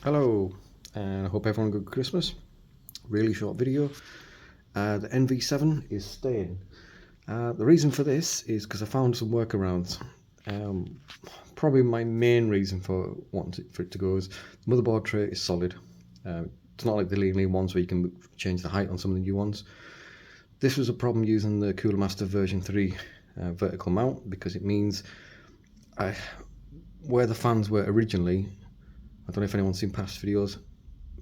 Hello, and I hope everyone had a good Christmas. Really short video. The NV7 is staying. The reason for this is because I found some workarounds. Probably my main reason for wanting for it to go is the motherboard tray is solid. It's not like the lean ones where you can change the height on some of the new ones. This was a problem using the Cooler Master version 3 vertical mount, because it means where the fans were originally, I don't know if anyone's seen past videos,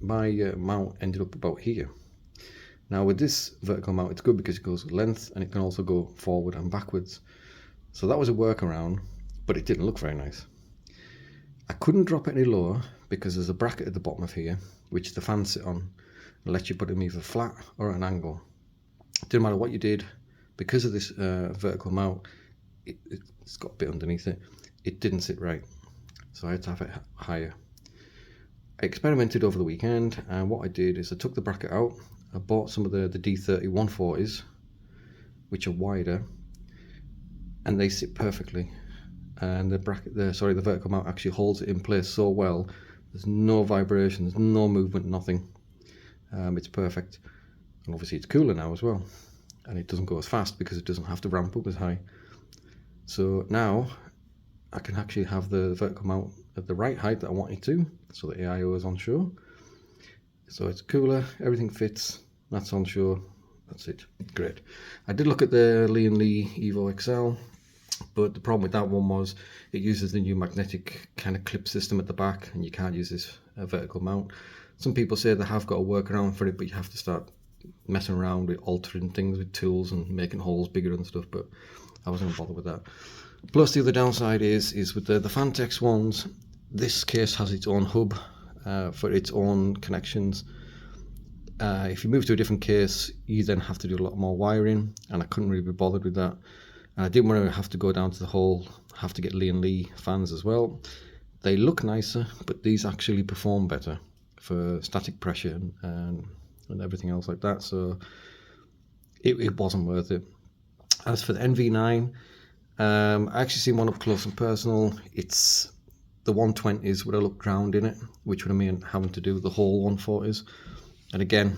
my mount ended up about here. Now with this vertical mount, it's good because it goes length and it can also go forward and backwards. So that was a workaround, but it didn't look very nice. I couldn't drop it any lower because there's a bracket at the bottom of here, which the fans sit on and lets you put them either flat or at an angle. It didn't matter what you did, because of this vertical mount, it's got a bit underneath it. It didn't sit right, so I had to have it higher. I experimented over the weekend, and what I did is I took the bracket out. I bought some of the D30 140s, which are wider, and they sit perfectly. And the vertical mount actually holds it in place so well. There's no vibration, there's no movement, nothing. It's perfect, and obviously it's cooler now as well, and it doesn't go as fast because it doesn't have to ramp up as high. So now I can actually have the vertical mount at the right height that I want it to, so the AIO is on show. So it's cooler, everything fits, that's on show, that's it, great. I did look at the Lee Evo XL, but the problem with that one was it uses the new magnetic kind of clip system at the back, and you can't use this vertical mount. Some people say they have got a workaround for it, but you have to start messing around with altering things with tools and making holes bigger and stuff, but I wasn't going to bother with that. Plus the other downside is with the Phanteks ones, this case has its own hub for its own connections. If you move to a different case, you then have to do a lot more wiring, and I couldn't really be bothered with that. And I didn't want to have to go down to the whole, have to get Lee fans as well. They look nicer, but these actually perform better for static pressure and everything else like that, so it wasn't worth it. As for the NV9, I actually seen one up close and personal. It's the 120s would have looked drowned in it, which would have meant having to do the whole 140s, and again,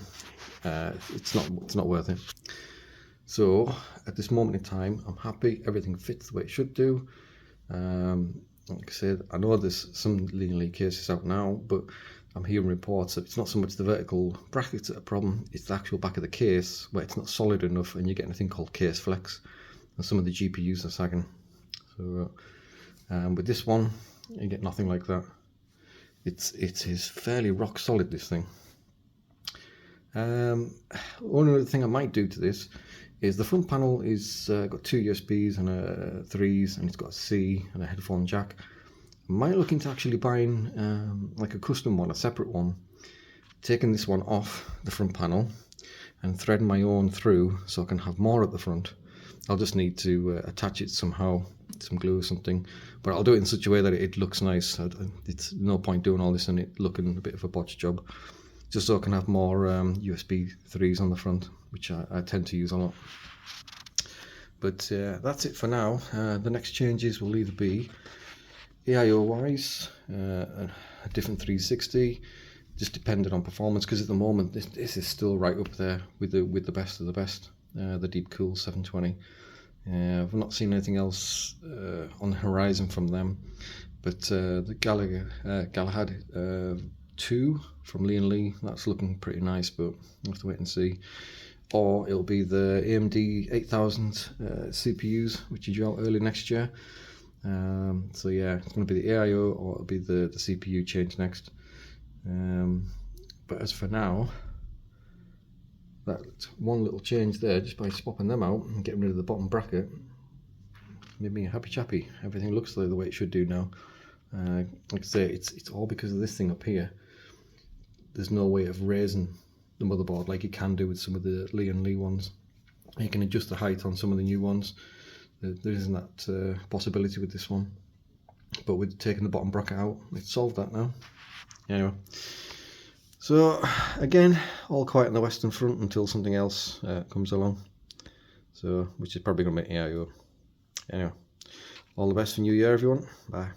it's not worth it. So at this moment in time, I'm happy, everything fits the way it should do. Like I said, I know there's some Lee cases out now, but I'm hearing reports that it's not so much the vertical brackets that are a problem, it's the actual back of the case where it's not solid enough, and you get anything called case flex, and some of the GPUs are sagging. So with this one, you get nothing like that. It is fairly rock solid, this thing. One other thing I might do to this is the front panel is got two USBs and a 3s, and it's got a C and a headphone jack. I might look into actually buying like a custom one, a separate one, taking this one off the front panel and threading my own through so I can have more at the front. I'll just need to attach it somehow, some glue or something, but I'll do it in such a way that it looks nice. It's no point doing all this and it looking a bit of a botch job, just so I can have more USB 3s on the front, which I tend to use a lot. But that's it for now. The next changes will either be AIO wise, a different 360, just depending on performance, because at the moment this is still right up there with the best of the best. The Deep Cool 720. I've not seen anything else on the horizon from them, but the Galahad 2 from Lee, that's looking pretty nice, but we'll have to wait and see. Or it'll be the AMD 8000 CPUs, which are due out early next year. So yeah, it's going to be the AIO, or it'll be the CPU change next. But as for now, that one little change there, just by swapping them out and getting rid of the bottom bracket, made me a happy chappy. Everything looks like the way it should do now. Like I say, it's all because of this thing up here. There's no way of raising the motherboard like you can do with some of the Lee ones. You can adjust the height on some of the new ones. There isn't that possibility with this one. But with taking the bottom bracket out, it's solved that now. Anyway. So again, all quiet on the Western Front until something else comes along. So, which is probably going to make AIO. Anyway, all the best for New Year, everyone. Bye.